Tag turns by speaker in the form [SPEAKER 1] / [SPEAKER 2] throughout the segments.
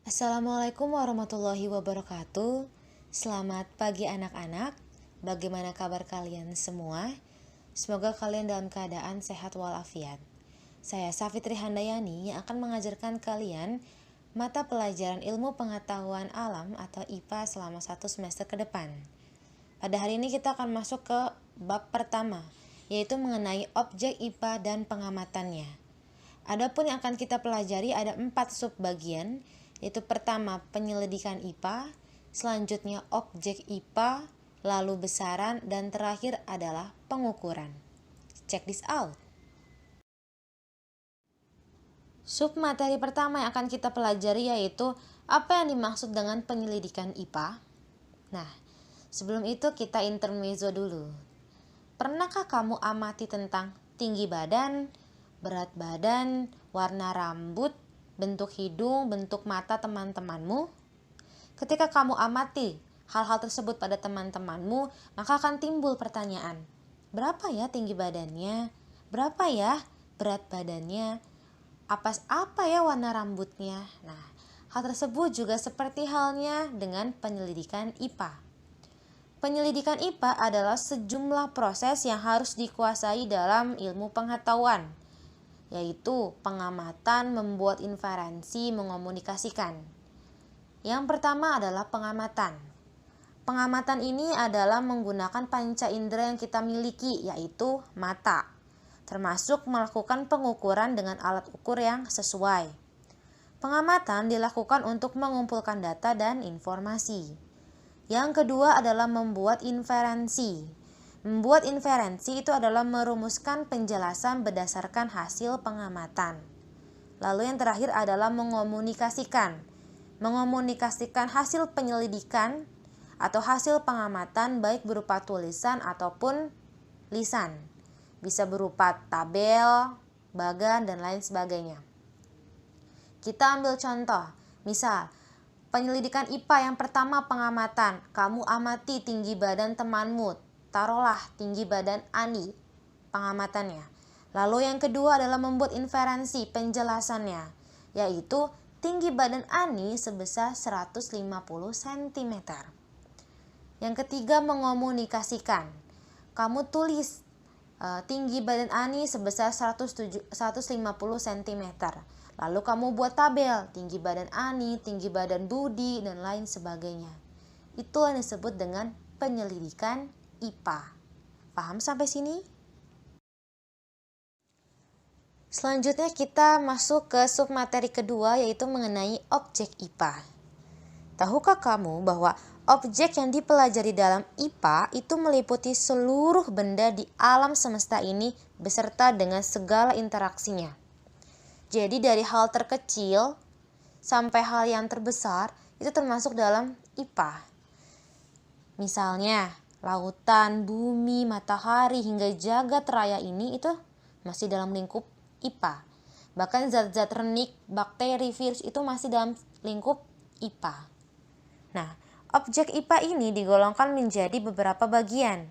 [SPEAKER 1] Assalamualaikum warahmatullahi wabarakatuh. Selamat pagi anak-anak. Bagaimana kabar kalian semua? Semoga kalian dalam keadaan sehat walafiat. Saya Safitri Handayani yang akan mengajarkan kalian mata pelajaran ilmu pengetahuan alam atau IPA selama 1 semester ke depan. Pada hari ini kita akan masuk ke bab pertama, yaitu mengenai objek IPA dan pengamatannya. Adapun yang akan kita pelajari ada 4 subbagian, yaitu pertama penyelidikan IPA, selanjutnya objek IPA, lalu besaran, dan terakhir adalah pengukuran. Check this out. Submateri pertama yang akan kita pelajari yaitu apa yang dimaksud dengan penyelidikan IPA. Nah, sebelum itu kita intermezzo dulu. Pernahkah kamu amati tentang tinggi badan, berat badan, warna rambut, bentuk hidung, bentuk mata teman-temanmu? Ketika kamu amati hal-hal tersebut pada teman-temanmu, maka akan timbul pertanyaan. Berapa ya tinggi badannya? Berapa ya berat badannya? Apa ya warna rambutnya? Nah, hal tersebut juga seperti halnya dengan penyelidikan IPA. Penyelidikan IPA adalah sejumlah proses yang harus dikuasai dalam ilmu pengetahuan, yaitu pengamatan, membuat inferensi, mengomunikasikan. Yang pertama adalah pengamatan. Pengamatan ini adalah menggunakan panca indera yang kita miliki, yaitu mata, termasuk melakukan pengukuran dengan alat ukur yang sesuai. Pengamatan dilakukan untuk mengumpulkan data dan informasi. Yang kedua adalah membuat inferensi. Membuat inferensi itu adalah merumuskan penjelasan berdasarkan hasil pengamatan. Lalu yang terakhir adalah mengomunikasikan. Mengomunikasikan hasil penyelidikan atau hasil pengamatan baik berupa tulisan ataupun lisan. Bisa berupa tabel, bagan, dan lain sebagainya. Kita ambil contoh, misal penyelidikan IPA yang pertama pengamatan, kamu amati tinggi badan temanmu, taruhlah tinggi badan Ani, pengamatannya. Lalu yang kedua adalah membuat inferensi penjelasannya, yaitu tinggi badan Ani sebesar 150 cm. Yang ketiga mengomunikasikan, kamu tulis tinggi badan Ani sebesar 150 cm. Lalu kamu buat tabel, tinggi badan Ani, tinggi badan Budi, dan lain sebagainya. Itu yang disebut dengan penyelidikan IPA. Paham sampai sini? Selanjutnya kita masuk ke submateri kedua, yaitu mengenai objek IPA. Tahukah kamu bahwa objek yang dipelajari dalam IPA itu meliputi seluruh benda di alam semesta ini beserta dengan segala interaksinya. Jadi dari hal terkecil sampai hal yang terbesar itu termasuk dalam IPA. Misalnya lautan, bumi, matahari hingga jagat raya ini itu masih dalam lingkup IPA. Bahkan zat-zat renik, bakteri, virus itu masih dalam lingkup IPA. Nah, objek IPA ini digolongkan menjadi beberapa bagian.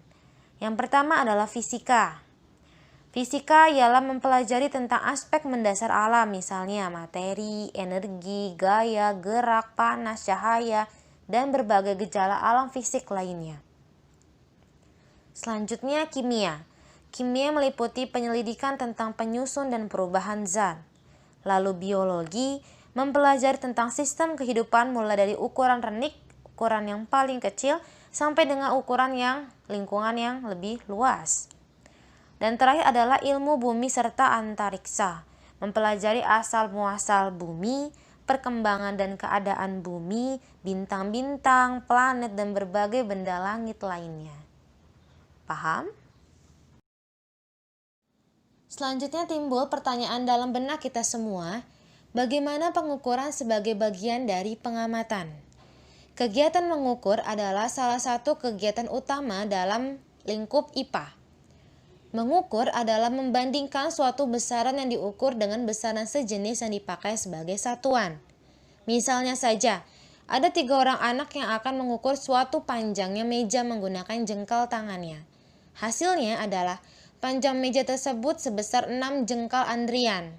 [SPEAKER 1] Yang pertama adalah fisika. Fisika ialah mempelajari tentang aspek mendasar alam, misalnya materi, energi, gaya, gerak, panas, cahaya, dan berbagai gejala alam fisik lainnya. Selanjutnya kimia. Kimia meliputi penyelidikan tentang penyusun dan perubahan zat. Lalu biologi mempelajari tentang sistem kehidupan mulai dari ukuran renik, ukuran yang paling kecil, sampai dengan ukuran yang lingkungan yang lebih luas. Dan terakhir adalah ilmu bumi serta antariksa, mempelajari asal-muasal bumi, perkembangan dan keadaan bumi, bintang-bintang, planet, dan berbagai benda langit lainnya. Paham? Selanjutnya timbul pertanyaan dalam benak kita semua, bagaimana pengukuran sebagai bagian dari pengamatan? Kegiatan mengukur adalah salah satu kegiatan utama dalam lingkup IPA. Mengukur adalah membandingkan suatu besaran yang diukur dengan besaran sejenis yang dipakai sebagai satuan. Misalnya saja, ada 3 orang anak yang akan mengukur suatu panjangnya meja menggunakan jengkal tangannya. Hasilnya adalah panjang meja tersebut sebesar 6 jengkal Andrian,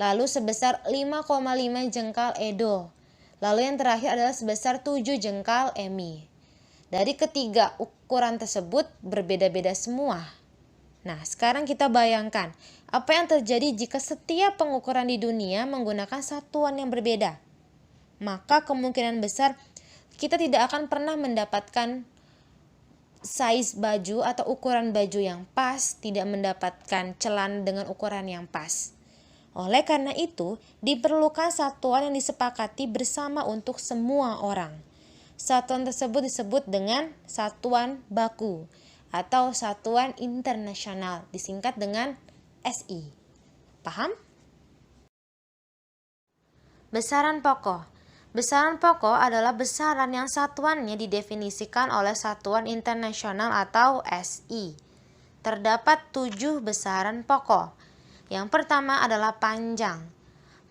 [SPEAKER 1] lalu sebesar 5,5 jengkal Edo, Lalu yang terakhir adalah sebesar 7 jengkal mi. Dari ketiga ukuran tersebut berbeda-beda semua. Nah, sekarang kita bayangkan apa yang terjadi jika setiap pengukuran di dunia menggunakan satuan yang berbeda. Maka kemungkinan besar kita tidak akan pernah mendapatkan size baju atau ukuran baju yang pas, tidak mendapatkan celana dengan ukuran yang pas. Oleh karena itu, diperlukan satuan yang disepakati bersama untuk semua orang. Satuan tersebut disebut dengan satuan baku atau satuan internasional, disingkat dengan SI. Paham? Besaran pokok. Besaran pokok adalah besaran yang satuannya didefinisikan oleh Satuan Internasional atau SI. Terdapat 7 besaran pokok. Yang pertama adalah panjang.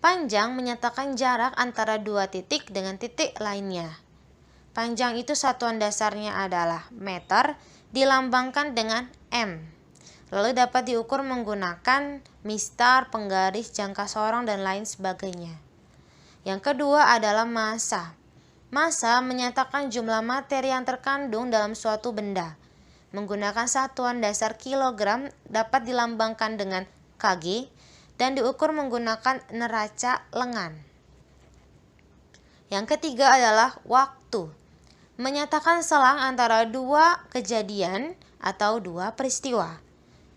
[SPEAKER 1] Panjang menyatakan jarak antara dua titik dengan titik lainnya. Panjang itu satuan dasarnya adalah meter, dilambangkan dengan M. Lalu dapat diukur menggunakan mistar, penggaris, jangka sorong, dan lain sebagainya. Yang kedua adalah massa. Massa menyatakan jumlah materi yang terkandung dalam suatu benda. Menggunakan satuan dasar kilogram dapat dilambangkan dengan kg dan diukur menggunakan neraca lengan. Yang ketiga adalah waktu. Menyatakan selang antara dua kejadian atau dua peristiwa.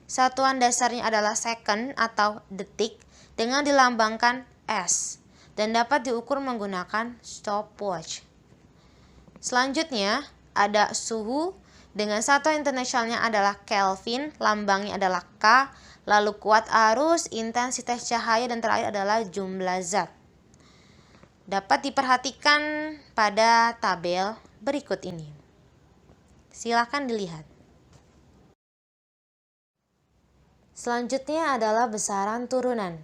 [SPEAKER 1] Satuan dasarnya adalah second atau detik dengan dilambangkan S dan dapat diukur menggunakan stopwatch. Selanjutnya ada suhu dengan satuan internasionalnya adalah Kelvin, lambangnya adalah K, lalu kuat arus, intensitas cahaya, dan terakhir adalah jumlah zat. Dapat diperhatikan pada tabel berikut ini. Silakan dilihat. Selanjutnya adalah besaran turunan,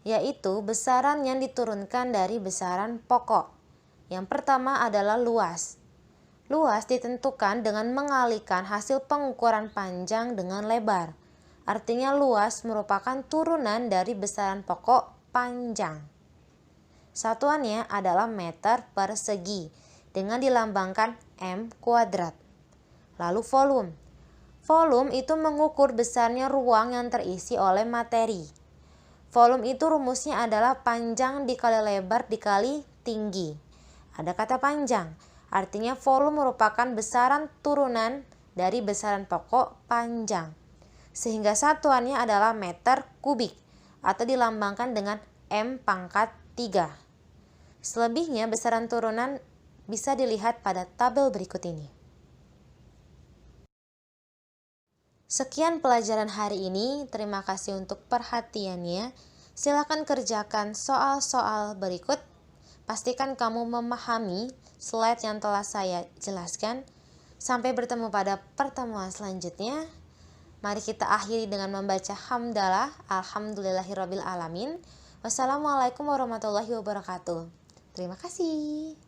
[SPEAKER 1] yaitu besaran yang diturunkan dari besaran pokok. Yang pertama adalah luas. Luas ditentukan dengan mengalihkan hasil pengukuran panjang dengan lebar. Artinya luas merupakan turunan dari besaran pokok panjang. Satuannya adalah meter persegi dengan dilambangkan M kuadrat. Lalu volume. Volume itu mengukur besarnya ruang yang terisi oleh materi. Volume itu rumusnya adalah panjang dikali lebar dikali tinggi. Ada kata panjang, artinya volume merupakan besaran turunan dari besaran pokok panjang. Sehingga satuannya adalah meter kubik atau dilambangkan dengan M pangkat 3. Selebihnya besaran turunan bisa dilihat pada tabel berikut ini. Sekian pelajaran hari ini, terima kasih untuk perhatiannya. Silakan kerjakan soal-soal berikut. Pastikan kamu memahami slide yang telah saya jelaskan. Sampai bertemu pada pertemuan selanjutnya. Mari kita akhiri dengan membaca hamdalah. Alhamdulillahirabbil alamin. Wassalamualaikum warahmatullahi wabarakatuh. Terima kasih.